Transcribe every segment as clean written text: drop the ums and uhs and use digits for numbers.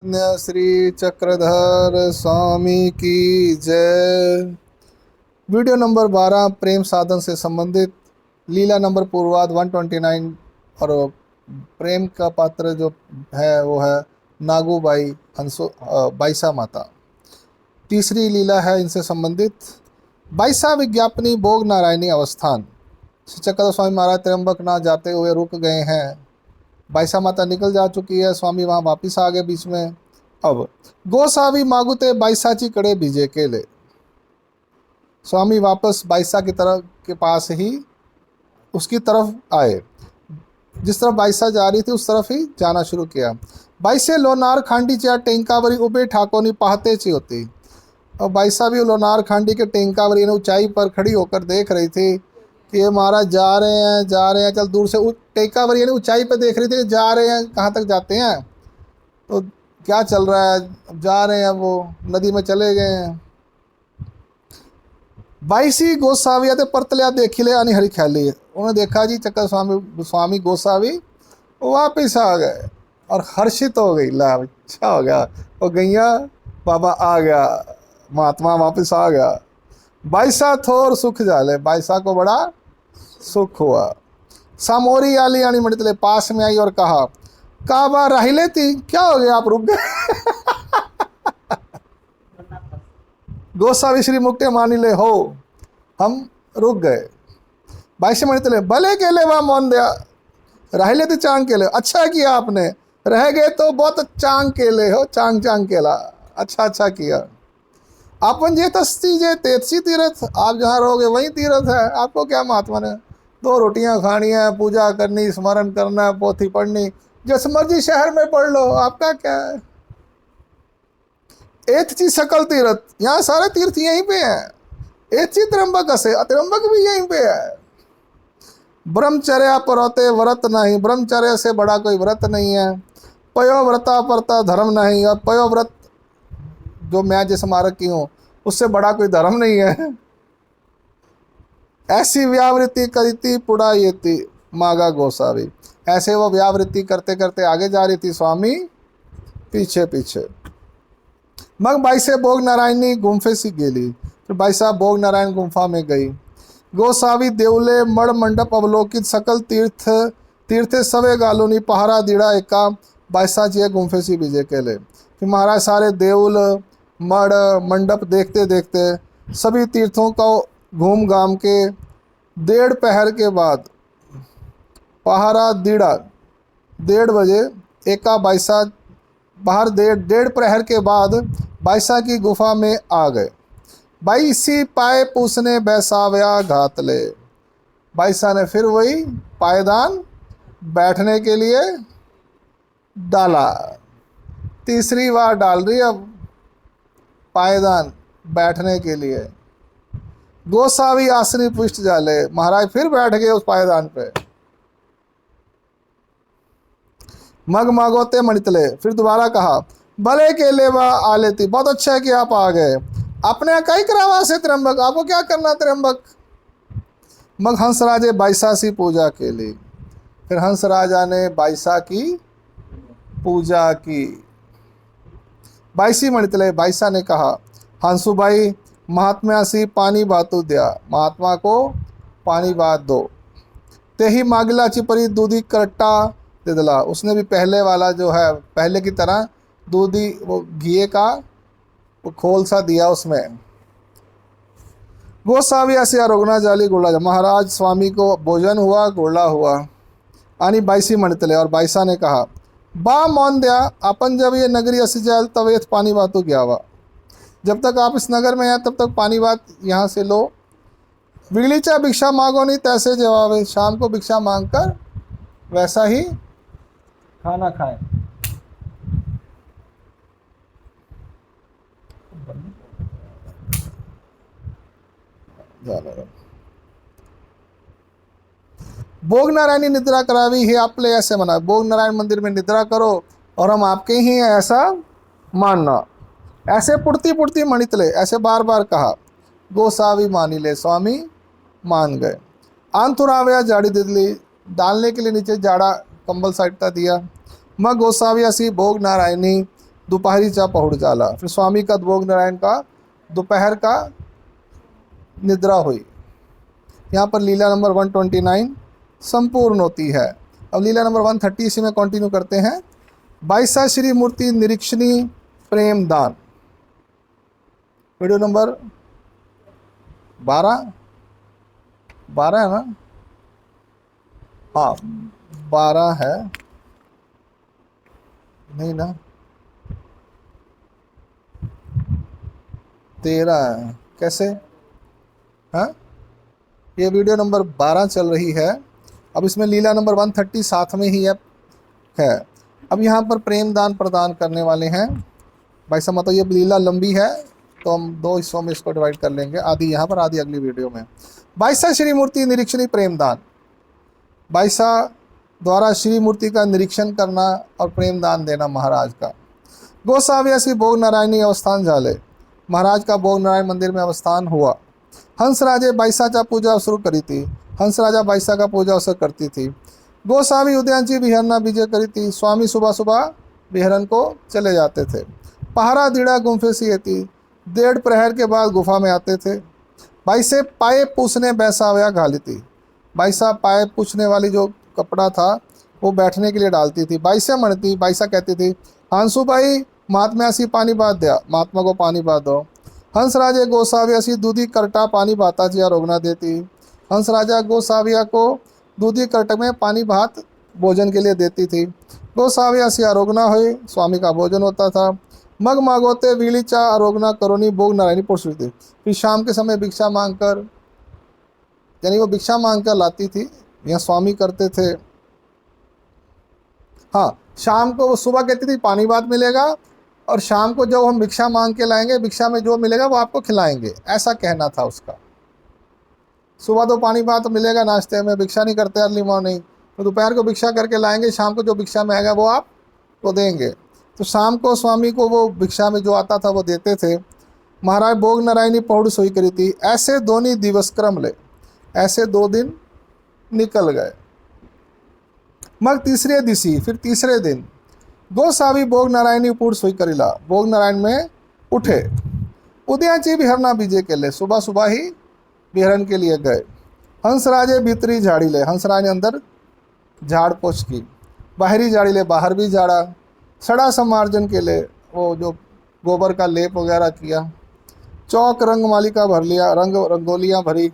श्री चक्रधर स्वामी की जय। Video number 12 प्रेम साधन से संबंधित लीला नंबर पूर्वाध 129। और प्रेम का पात्र जो है वो है नागूबाई बाईसा माता। तीसरी लीला है इनसे संबंधित बाईसा विज्ञापनी भोग नारायणी अवस्थान। श्री चक्रधर स्वामी महाराज त्र्यंबक ना जाते हुए रुक गए हैं। बाईसा माता निकल जा चुकी है, स्वामी वहाँ वापिस आ गए बीच में। अब गोसावी मागुते बाईसाची कड़े बीजे केले। स्वामी वापस बाईसा की तरफ के पास ही उसकी तरफ आए। जिस तरफ बाईसा जा रही थी उस तरफ ही जाना शुरू किया। बाईसे लोनार खांडी चा टेंकावरी उबे ठाकोनी पाहते ची होती। और बाईसा भी लोनार खांडी के टेंकावरी ऊंचाई पर खड़ी होकर देख रही थी कि ये महाराज जा रहे हैं। चल दूर से टेंकावरी ऊंचाई पर देख रही थी कि जा रहे हैं, कहाँ तक जाते हैं, तो क्या चल रहा है, जा रहे हैं, वो नदी में चले गए हैं। बाईसी गोसावी आते परतलिया देखी ले आनी हरी ख्याली। उन्होंने देखा जी चक्कर स्वामी गोसावी वापिस आ गए और हर्षित हो गई। ला अच्छा हो गया, वो गैया बाबा आ गया, महात्मा वापस आ गया। बाईसा थोर सुख जाले, बाईसा को बड़ा सुख हुआ। सामोरी आली आनी मणितले पास में आई और कहा काबा राही लेती, क्या हो गया आप रुक गए। गोसावी श्री मुक्ति मानी ले हो, हम रुक गए। बाईस मणितले भले केले वह मौन दिया, राही लेते चांग केले, अच्छा किया आपने, रह गए तो बहुत चांग केले हो, चांग चांग केला, अच्छा किया। अपन जे तस्ती जे तेतसी तीर्थ, आप जहाँ रहोगे वही तीर्थ है। आपको क्या महात्मा ने 2 रोटियां खानी है, पूजा करनी, स्मरण करना, पोथी पढ़नी, जिस मर्जी शहर में पढ़ लो, आपका क्या है। एथची सकल तीर्थ, यहाँ सारे तीर्थ यहीं पे हैं। एथची त्र्यंबक से, त्र्यंबक भी यहीं पे है। ब्रह्मचर्या परते व्रत नहीं, ब्रह्मचर्य से बड़ा कोई व्रत नहीं है। पयो व्रता परता धर्म नहीं, और पयो व्रत जो मैं जिस मार्ग की हूँ उससे बड़ा कोई धर्म नहीं है। ऐसी व्यावृत्ति करती पुड़ा ये थी मागा गोसावी। ऐसे वो व्यावृत्ति करते करते आगे जा रही थी, स्वामी पीछे पीछे। मग बाईसे भोग नारायणी गुम्फे सी गेली। फिर बाईसा भोग नारायण गुम्फा में गई। गोसावी देवले मड़ मंडप अवलोकित सकल तीर्थे सवे गालोनी पहारा दीड़ा एका बाईसा जी गुम्फे सी बीजे केले। फिर महाराज सारे देवल मड़ मंडप देखते देखते सभी तीर्थों को घूम घाम के 1:30 पहर के बाद पहारा दीड़ा 1:30 बजे एका बाईसा बाहर 1:30 प्रहर के बाद बाईसा की गुफा में आ गए। बाईसी पाए पूछने बैसाव्या घात ले। बाईसा ने फिर वही पायदान बैठने के लिए डाला। तीसरी बार डाल रही अब पायदान बैठने के लिए। गोसावी आसनी पुष्ट जाले, महाराज फिर बैठ गए उस पायदान पे। मग मागोते मणितले, फिर दोबारा कहा भले के लेवा आ लेती, बहुत अच्छा है कि आप आ गए, अपने कई करावा से त्र्यंबक, आपको क्या करना त्र्यंबक। मग हंसराजे बाईसा सी पूजा के लिए। फिर हंस राजा ने बाईसा की पूजा की। बाईसी मणितले, बाईसा ने कहा हंसु भाई महात्मा सी पानी बातू दिया, महात्मा को पानी बात दो। ते ही मागिला चिपरी दूधी करट्टा दे दिला। उसने भी पहले वाला जो है, पहले की तरह दूधी वो घी का वो खोल सा दिया उसमें। गोसावी से रोगना जाली गुड़ा, महाराज स्वामी को भोजन हुआ, गुड़ा हुआ। आनी बाईसी मणितले, और बाईसा ने कहा बा मौन दिया, अपन जब ये नगरी असी जाए तब ये पानी बातू गया हुआ, जब तक आप इस नगर में हैं तब तक पानी बात यहाँ से लो। बिगलीचा भिक्षा मांगो नहीं तैसे जवाब है, शाम को भिक्षा मांगकर वैसा ही खाना खाएं। भोग नारायणी निद्रा करावी है आपले, ऐसे मना। भोग नारायण मंदिर में निद्रा करो और हम आपके ही हैं ऐसा मानना। ऐसे पुड़ती पुड़ती मणितले, ऐसे बार बार कहा। गोसावी मानी ले, स्वामी मान गए। आंतुरावया जाड़ी दिदली, डालने के लिए नीचे जाड़ा कंबल साइटता दिया। मैं गोसावी असी भोग नारायणी दोपहरी चा पहुड़ जाला। फिर स्वामी का भोग नारायण का दोपहर का निद्रा हुई। यहाँ पर लीला नंबर 129 संपूर्ण होती है। अब लीला नंबर 130 इसी में कंटिन्यू करते हैं। 22 श्री मूर्ति निरीक्षणी प्रेम दान। वीडियो नंबर 12 12 है ना? हाँ 12 है, नहीं ना 13 है, कैसे? हाँ ये वीडियो नंबर 12 चल रही है। अब इसमें लीला नंबर 130 साथ में ही है। अब यहाँ पर प्रेम दान प्रदान करने वाले हैं। भाई साहब मतलब ये लीला लंबी है तो हम 2 हिस्सों में इसको डिवाइड कर लेंगे, आधी यहाँ पर आधी अगली वीडियो में। 22 श्री मूर्ति निरीक्षणी प्रेम दान। 22 द्वारा श्री मूर्ति का निरीक्षण करना और प्रेम दान देना महाराज का। गोसाव्यासी भोग नारायणी अवस्थान झाले। महाराज का भोग नारायण मंदिर में अवस्थान हुआ। हंस राजे 22 पूजा शुरू करी थी। हंस राजा 22 का पूजा अवसर करती थी। गोसावी उदयनची विहरना विजय करी थी। स्वामी सुबह सुबह विहरन को चले जाते थे। पहरा दीड़ा गुम्फे सी थी। 1:30 प्रहर के बाद गुफा में आते थे। 22 पाए पूछने बैसावया घाली थी। 22 पाए पूछने वाली जो कपड़ा था वो बैठने के लिए डालती थी। 22 मणती 22 कहती थी हांसू भाई महात्मा सी पानी बात दिया, महात्मा को पानी बात दो। हंस राजे गोसाविया सी दूधी करटा पानी भाता जिया रोगना देती। हंस राजा गोसाविया को दूधी करट में पानी भात भोजन के लिए देती थी। गोसाविया सी आरोगना हुई, स्वामी का भोजन होता था। मग मागोते वीली चा आरोगना करोनी भोग नारायणी पुरुष थी। फिर शाम के समय भिक्षा मांगकर, यानी वो भिक्षा मांगकर लाती थी, यहाँ स्वामी करते थे। हाँ शाम को वो सुबह कहती थी पानी भात मिलेगा और शाम को जब हम भिक्षा मांग के लाएंगे भिक्षा में जो मिलेगा वो आपको खिलाएंगे, ऐसा कहना था उसका। सुबह तो पानी भात मिलेगा नाश्ते में, भिक्षा नहीं करते अर्ली मॉर्निंग, तो दोपहर को भिक्षा करके लाएंगे, शाम को जो भिक्षा में आएगा वो आपको देंगे। तो शाम को स्वामी को वो भिक्षा में जो आता था वो देते थे। महाराज भोग नारायणी पौड़ सोई करी थी। ऐसे दोनों दिवस क्रम ले, ऐसे 2 दिन निकल गए। मग तीसरे दिसी, फिर तीसरे दिन गोसावी भोग नारायणी पूर्ण सोई करिला, भोग नारायण में उठे। उदयाची विहरना बीजे के लिए, सुबह सुबह ही विहरण के लिए गए। हंसराजे भीतरी झाड़ी ले, हंसराज ने अंदर झाड़ पोछ की। बाहरी झाड़ी ले, बाहर भी झाड़ा। सड़ा समार्जन के लिए वो जो गोबर का लेप वगैरह किया। चौक रंग मालिका भर लिया, रंगोलियाँ भरी।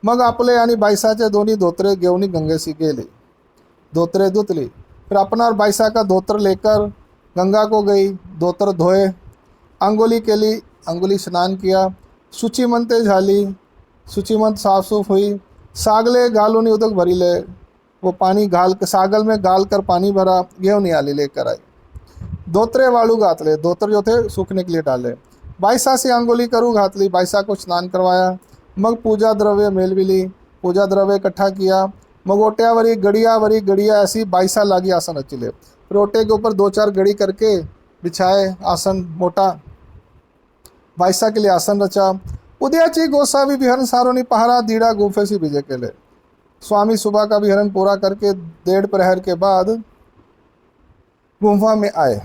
मग आपले यानी 22 दोन्ही धोत्रे घेवनी गंगे सी गेली, धोत्रे धुतली। फिर अपना और 22 का धोत्र लेकर गंगा को गई, धोत्र धोए। अंगुली के लिए अंगुली स्नान किया। शुचिमंते झाली, शुचिमंत साफ सूफ हुई। सागले गालों ने उदक भरी ले, वो पानी घाल के सागल में गाल कर पानी भरा, गेहूँ आली लेकर आई। धोत्रे वालू घातले, धोत्र जो थे सूखने के लिए डाले। 22 से अंगुली करू घातली, 22 को स्नान करवाया। मग पूजा द्रव्य मेलविली, पूजा द्रव्य इकट्ठा किया। मग ओट्यावरी गड़िया ऐसी 22 लागी आसन रचिले। फिर ओटे के ऊपर 2-4 गड़ी करके बिछाए आसन मोटा, 22 के लिए आसन रचा। उदयाची गोसावी विहरण सारोनी पहरा दीड़ा गुफे से विजय के लिए। स्वामी सुबह का विहरण पूरा करके 1:30 प्रहर के बाद गुफा में आए।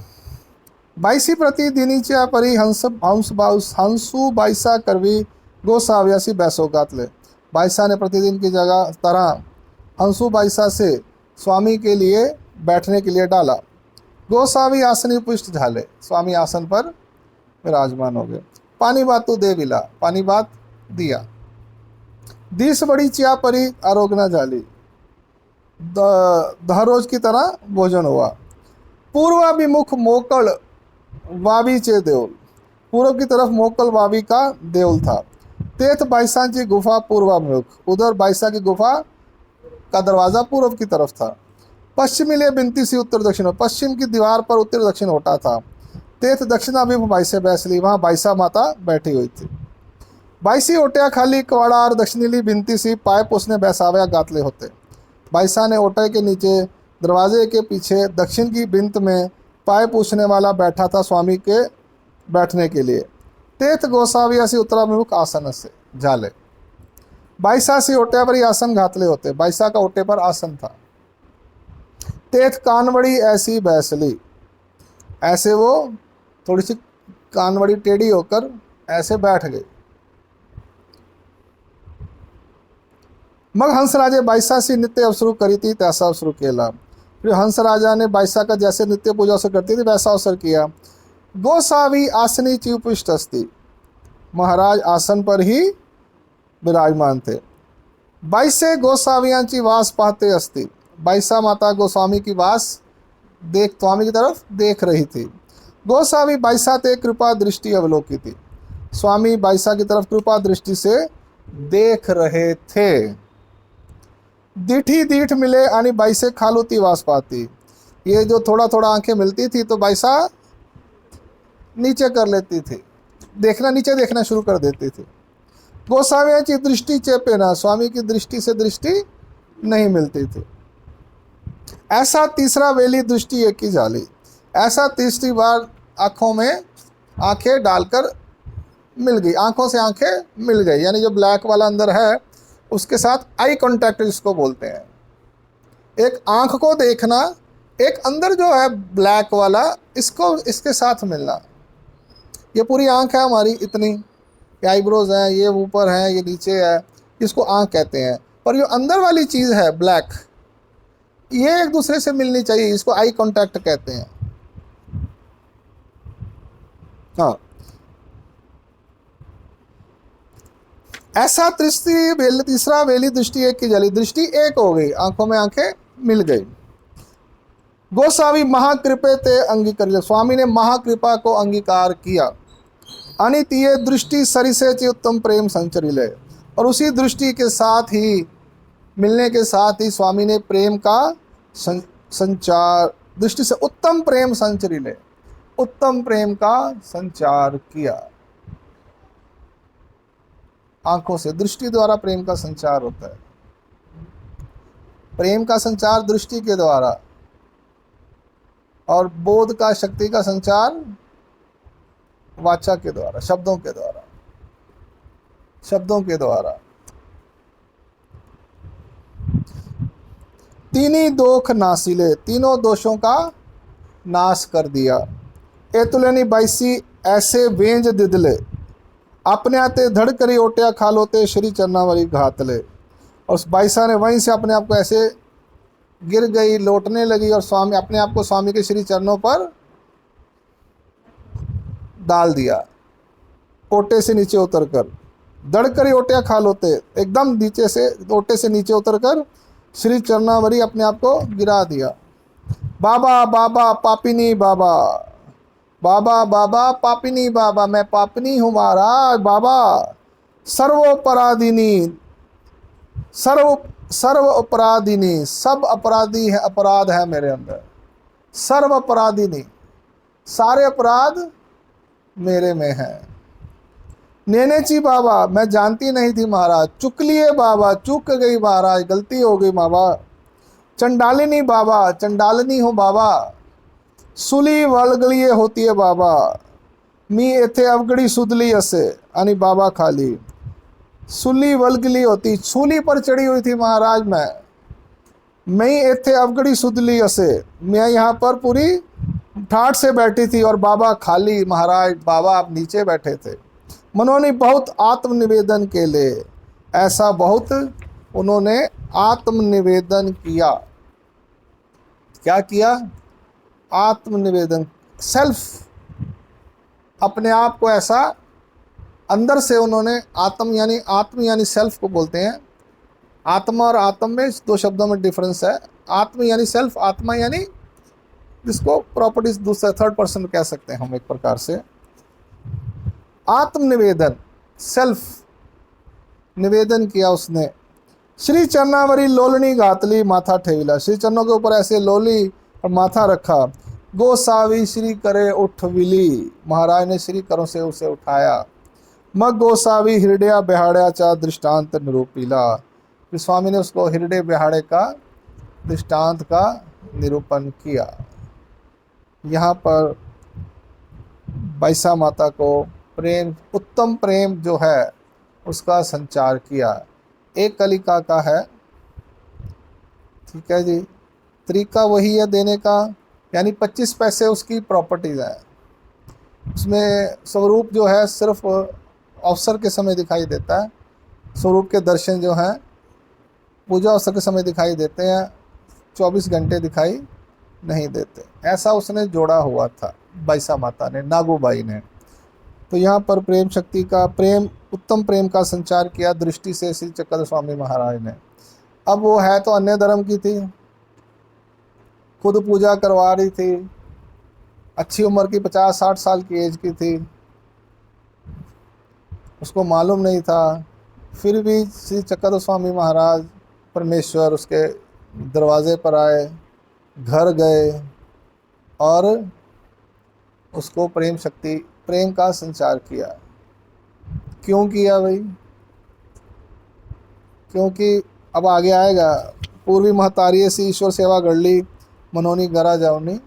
22 प्रतिदिनीच्या परी हंसू 22 करवी गोसाव्यासी बैसो गातले। 22 ने प्रतिदिन की जगह तरह हंसू 22 से स्वामी के लिए बैठने के लिए डाला। गोसावी आसनी पुष्ट झाले, स्वामी आसन पर विराजमान हो गए। पानी बातू दे विला, पानी बात दिया। 20 बड़ी चिया परी आरोगना झाली, दहरोज की तरह भोजन हुआ। पूर्वाभिमुख मोकल वावी चे देवल, पूर्व की तरफ मोकल वावी का देवल था। तेथ 22 गुफा पूर्वाभिमुख, उधर 22 की गुफा का दरवाज़ा पूर्व की तरफ था। पश्चिमी ले बिनती सी उत्तर दक्षिण, पश्चिम की दीवार पर उत्तर दक्षिण होता था। तेथ दक्षिणाभिमुख 22 बैसली, वहाँ 22 माता बैठी हुई थी। 22 ओटिया खाली कवाड़ा और दक्षिणीली बिनती सी पाए पोसने बैसावया गातले होते। 22 ने ओटे के नीचे दरवाजे के पीछे दक्षिण की बिंत में पाए पूछने वाला बैठा था स्वामी के बैठने के लिए। तेथ गोसाविया से उत्तराभिमुख आसन से झाले। 22 से ओटे पर ही आसन घातले होते, 22 का ओटे पर आसन था। तेथ कानवड़ी ऐसी बैसली, ऐसे वो थोड़ी सी कानवड़ी टेढ़ी होकर ऐसे बैठ गई। मग हंस राजे बाईसा से नित्य अवसर करी थी तैसा अवसर केला। फिर हंस राजा ने बाईसा का जैसे नित्य पूजा अवसर करती थी वैसा अवसर किया। गोसावी आसनी चिपृष्ट अस्ति, महाराज आसन पर ही विराजमान थे। बाईसे गोसावियांची वास पाहते अस्ति, बाईसा माता गोस्वामी की वास देख स्वामी की तरफ देख रही थी। गोसावी बाईसा ते कृपा दृष्टि अवलोकी थी, स्वामी बाईसा की तरफ कृपा दृष्टि से देख रहे थे। दीठी दीठ मिले आणि बाईसे खालूती वास पाती, ये जो थोड़ा थोड़ा आंखें मिलती थी तो बाईसा नीचे कर लेती थी, देखना नीचे देखना शुरू कर देती थी। गोसावियांची दृष्टि चेपे ना, स्वामी की दृष्टि से दृष्टि नहीं मिलती थी। ऐसा तीसरा वेली दृष्टि एक ही जाली, ऐसा तीसरी बार आँखों में आंखें डालकर मिल गई, आंखों से आंखें मिल गई, यानी जो ब्लैक वाला अंदर है उसके साथ आई कांटेक्ट इसको बोलते हैं। एक आंख को देखना, एक अंदर जो है ब्लैक वाला इसको इसके साथ मिलना। ये पूरी आंख है हमारी इतनी, ये आईब्रोज हैं, ये ऊपर है, ये नीचे है, इसको आंख कहते हैं। पर जो अंदर वाली चीज़ है ब्लैक, ये एक दूसरे से मिलनी चाहिए, इसको आई कांटेक्ट कहते हैं। हाँ, ऐसा तीसरा वेली दृष्टि एक की जली, दृष्टि एक हो गई, आंखों में आंखें मिल गई। गोसावी महाकृपे ते अंगीकार, स्वामी ने महाकृपा को अंगीकार किया। अनितीय दृष्टि सरिसे चे उत्तम प्रेम संचरिले, और उसी दृष्टि के साथ ही मिलने के साथ ही स्वामी ने प्रेम का संचार, दृष्टि से उत्तम प्रेम संचरिले, उत्तम प्रेम का संचार किया। आंखों से, दृष्टि द्वारा प्रेम का संचार होता है। प्रेम का संचार दृष्टि के द्वारा, और बोध का, शक्ति का संचार वाचा के द्वारा, शब्दों के द्वारा, शब्दों के द्वारा। तीनी दोख नासिले, तीनों दोषों का नाश कर दिया। एतुलेनी बाईसी ऐसे वेंज दिदले, अपने आते धड़ करी ओटिया खालोते श्री चरनावरी घातले, और बाईसा ने वहीं से अपने आप को ऐसे गिर गई, लौटने लगी, और स्वामी अपने आप को स्वामी के श्री चरणों पर डाल दिया, ओटे से नीचे उतरकर। धड़ करी ओटिया खालोते, एकदम नीचे से, ओटे से नीचे उतरकर श्री चरनावरी अपने आप को गिरा दिया। बाबा बाबा पापिनी बाबा, बाबा बाबा पापिनी बाबा, मैं पापिनी हूँ महाराज बाबा। सर्वोपराधिनी, सर्व अपराधिनी, सब अपराधी है, अपराध है मेरे अंदर। सर्व अपराधिनी, सारे अपराध मेरे में हैं। नेनेची बाबा, मैं जानती नहीं थी महाराज। चुकलिए बाबा, चूक गई महाराज, गलती हो गई बाबा। चंडालिनी बाबा, चंडालिनी हूँ बाबा। सुली वळगलिए होती है बाबा, मी एथे अवगड़ी सुधली असे, यानी बाबा खाली। सुली वलगली होती, सूली पर चढ़ी हुई थी महाराज मैं एथे अवगड़ी सुधली असे, मैं यहाँ पर पूरी ठाठ से बैठी थी, और बाबा खाली महाराज, बाबा आप नीचे बैठे थे। मनोनी बहुत आत्मनिवेदन के लिए, ऐसा बहुत उन्होंने आत्मनिवेदन किया। क्या किया? आत्मनिवेदन, सेल्फ, अपने आप को ऐसा अंदर से उन्होंने, आत्म यानी सेल्फ को बोलते हैं। आत्मा और आत्म में दो शब्दों में डिफरेंस है। आत्म यानी सेल्फ, आत्मा यानी जिसको प्रॉपर्टीज दूसरा थर्ड पर्सन कह सकते हैं हम एक प्रकार से। आत्मनिवेदन, सेल्फ निवेदन किया उसने। श्री चरनावरी लोलनी घातली माथा ठेविला, श्री चरणों के ऊपर ऐसे लोली और माथा रखा। गोसावी श्री करे उठविली, महाराज ने श्री करों से उसे उठाया। मग गोसावी हृदय बिहाड़या चा दृष्टांत निरूपिला, फिर स्वामी ने उसको हृदय बिहाड़े का दृष्टांत का निरूपण किया। यहाँ पर बाईसा माता को प्रेम, उत्तम प्रेम जो है उसका संचार किया। एक कलिका का है, ठीक है जी, तरीका वही है देने का, यानी 25 पैसे उसकी प्रॉपर्टीज़ है। उसमें स्वरूप जो है सिर्फ अवसर के समय दिखाई देता है। स्वरूप के दर्शन जो हैं पूजा अवसर के समय दिखाई देते हैं, 24 घंटे दिखाई नहीं देते। ऐसा उसने जोड़ा हुआ था बाईसा माता ने, नागूबाई ने। तो यहाँ पर प्रेम शक्ति का, प्रेम, उत्तम प्रेम का संचार किया दृष्टि से श्री चक्र स्वामी महाराज ने। अब वो है तो अन्य धर्म की थी, खुद पूजा करवा रही थी, अच्छी उम्र की 50-60 साल की एज की थी, उसको मालूम नहीं था। फिर भी श्री चक्र स्वामी महाराज परमेश्वर उसके दरवाजे पर आए, घर गए और उसको प्रेम शक्ति, प्रेम का संचार किया। क्यों किया भाई? क्योंकि अब आगे आएगा, पूर्वी महतारी से ईश्वर सेवा गढ़ली मनोनी गरा जावनी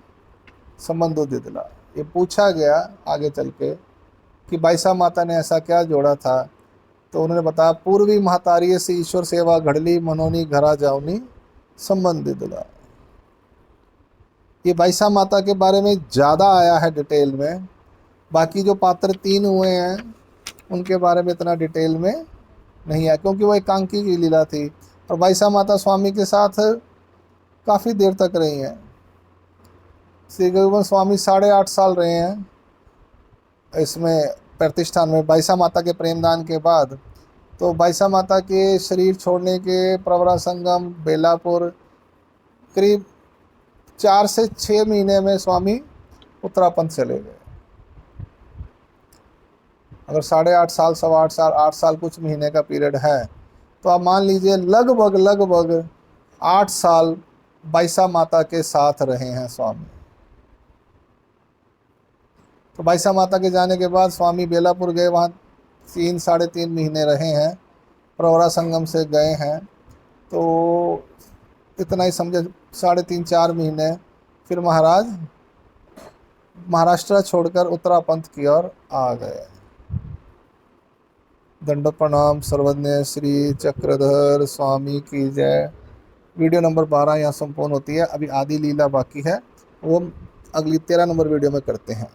संबंधो दिदला। ये पूछा गया आगे चल के कि बाईसा माता ने ऐसा क्या जोड़ा था, तो उन्होंने बताया पूर्वी महतारी से ईश्वर सेवा घड़ली मनोनी घरा जावनी संबंध दिदला। ये बाईसा माता के बारे में ज़्यादा आया है डिटेल में, बाकी जो पात्र 3 हुए हैं उनके बारे में इतना डिटेल में नहीं आया, क्योंकि वो एकांकी की लीला थी। और बाईसा माता स्वामी के साथ काफ़ी देर तक रही हैं। श्री गोविंद स्वामी 8.5 साल रहे हैं इसमें प्रतिष्ठान में, बाईसा माता के प्रेमदान के बाद। तो बाईसा माता के शरीर छोड़ने के प्रवरा संगम बेलापुर करीब 4 से 6 महीने में स्वामी उत्तराखंड चले गए। अगर 8.5 साल, 8.25 साल, 8 साल कुछ महीने का पीरियड है, तो आप मान लीजिए लगभग 8 साल बाईसा माता के साथ रहे हैं स्वामी। तो बाईसा माता के जाने के बाद स्वामी बेलापुर गए, वहाँ 3-3.5 महीने रहे हैं, प्रवरा संगम से गए हैं, तो इतना ही समझे 3.5-4 महीने। फिर महाराज महाराष्ट्र छोड़कर उत्तराखंड की ओर आ गए। दंड प्रणाम। सर्वज्ञ श्री चक्रधर स्वामी की जय। वीडियो नंबर 12 यहाँ संपूर्ण होती है। अभी आधी लीला बाकी है, वो अगली 13 नंबर वीडियो में करते हैं।